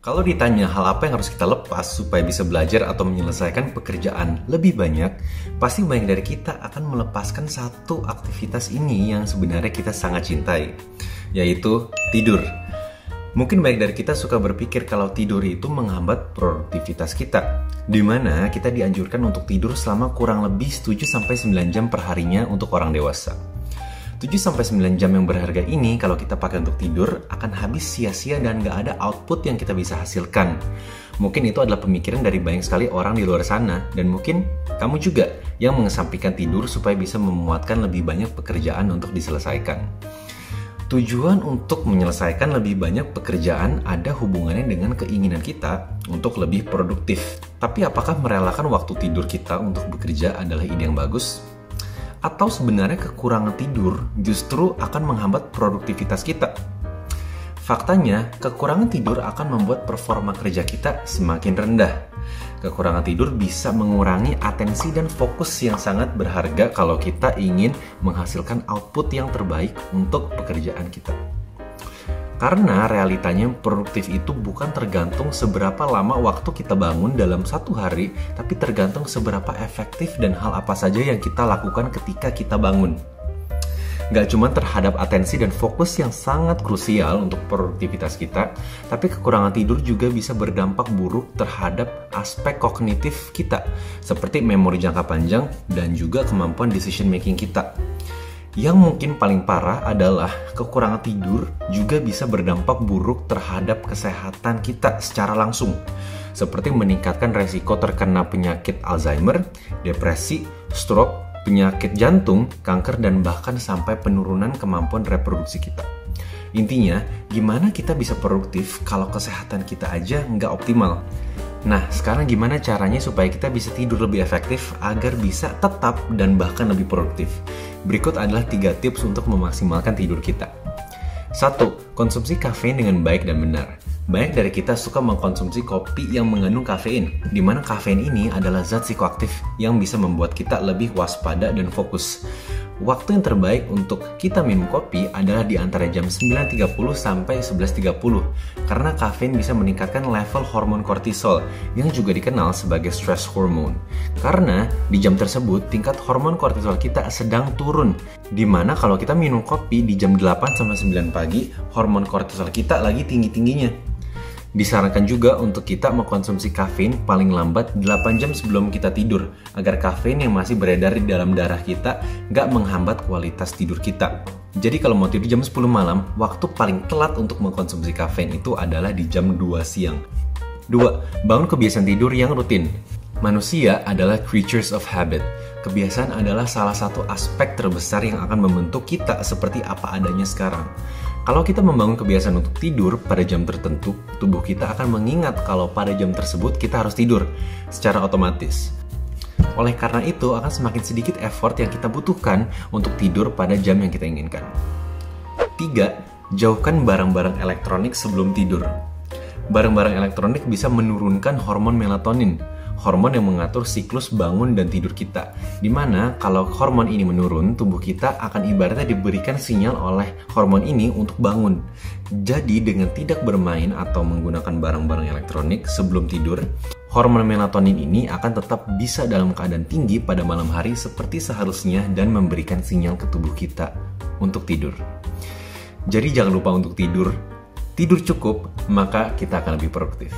Kalau ditanya hal apa yang harus kita lepas supaya bisa belajar atau menyelesaikan pekerjaan lebih banyak, pasti banyak dari kita akan melepaskan satu aktivitas ini yang sebenarnya kita sangat cintai, yaitu tidur. Mungkin banyak dari kita suka berpikir kalau tidur itu menghambat produktivitas kita, di mana kita dianjurkan untuk tidur selama kurang lebih 7-9 jam per harinya untuk orang dewasa. 7-9 jam yang berharga ini kalau kita pakai untuk tidur akan habis sia-sia dan gak ada output yang kita bisa hasilkan. Mungkin itu adalah pemikiran dari banyak sekali orang di luar sana, dan mungkin kamu juga yang mengesampingkan tidur supaya bisa memuatkan lebih banyak pekerjaan untuk diselesaikan. Tujuan untuk menyelesaikan lebih banyak pekerjaan ada hubungannya dengan keinginan kita untuk lebih produktif. Tapi apakah merelakan waktu tidur kita untuk bekerja adalah ide yang bagus? Atau sebenarnya kekurangan tidur justru akan menghambat produktivitas kita? Faktanya, kekurangan tidur akan membuat performa kerja kita semakin rendah. Kekurangan tidur bisa mengurangi atensi dan fokus yang sangat berharga kalau kita ingin menghasilkan output yang terbaik untuk pekerjaan kita. Karena realitanya produktif itu bukan tergantung seberapa lama waktu kita bangun dalam satu hari, tapi tergantung seberapa efektif dan hal apa saja yang kita lakukan ketika kita bangun. Gak cuma terhadap atensi dan fokus yang sangat krusial untuk produktivitas kita, tapi kekurangan tidur juga bisa berdampak buruk terhadap aspek kognitif kita, seperti memori jangka panjang dan juga kemampuan decision making kita. Yang mungkin paling parah adalah kekurangan tidur juga bisa berdampak buruk terhadap kesehatan kita secara langsung, seperti meningkatkan resiko terkena penyakit Alzheimer, depresi, stroke, penyakit jantung, kanker, dan bahkan sampai penurunan kemampuan reproduksi kita. Intinya, gimana kita bisa produktif kalau kesehatan kita aja nggak optimal? Nah, sekarang gimana caranya supaya kita bisa tidur lebih efektif agar bisa tetap dan bahkan lebih produktif? Berikut adalah 3 tips untuk memaksimalkan tidur kita. 1. Konsumsi kafein dengan baik dan benar. Banyak dari kita suka mengkonsumsi kopi yang mengandung kafein, di mana kafein ini adalah zat psikoaktif yang bisa membuat kita lebih waspada dan fokus. Waktu yang terbaik untuk kita minum kopi adalah di antara jam 9.30 sampai 11.30, karena kafein bisa meningkatkan level hormon kortisol yang juga dikenal sebagai stress hormone. Karena di jam tersebut tingkat hormon kortisol kita sedang turun, di mana kalau kita minum kopi di jam 8 sampai 9 pagi, hormon kortisol kita lagi tinggi-tingginya. Disarankan juga untuk kita mengkonsumsi kafein paling lambat 8 jam sebelum kita tidur, agar kafein yang masih beredar di dalam darah kita nggak menghambat kualitas tidur kita. Jadi kalau mau tidur jam 10 malam, waktu paling telat untuk mengkonsumsi kafein itu adalah di jam 2 siang. 2. Bangun kebiasaan tidur yang rutin. Manusia adalah creatures of habit. Kebiasaan adalah salah satu aspek terbesar yang akan membentuk kita seperti apa adanya sekarang. Kalau kita membangun kebiasaan untuk tidur pada jam tertentu, tubuh kita akan mengingat kalau pada jam tersebut kita harus tidur secara otomatis. Oleh karena itu, akan semakin sedikit effort yang kita butuhkan untuk tidur pada jam yang kita inginkan. 3. Jauhkan barang-barang elektronik sebelum tidur. Barang-barang elektronik bisa menurunkan hormon melatonin, hormon yang mengatur siklus bangun dan tidur kita. Dimana kalau hormon ini menurun, tubuh kita akan ibaratnya diberikan sinyal oleh hormon ini untuk bangun. Jadi dengan tidak bermain atau menggunakan barang-barang elektronik sebelum tidur, hormon melatonin ini akan tetap bisa dalam keadaan tinggi pada malam hari seperti seharusnya dan memberikan sinyal ke tubuh kita untuk tidur. Jadi jangan lupa untuk tidur cukup, maka kita akan lebih produktif.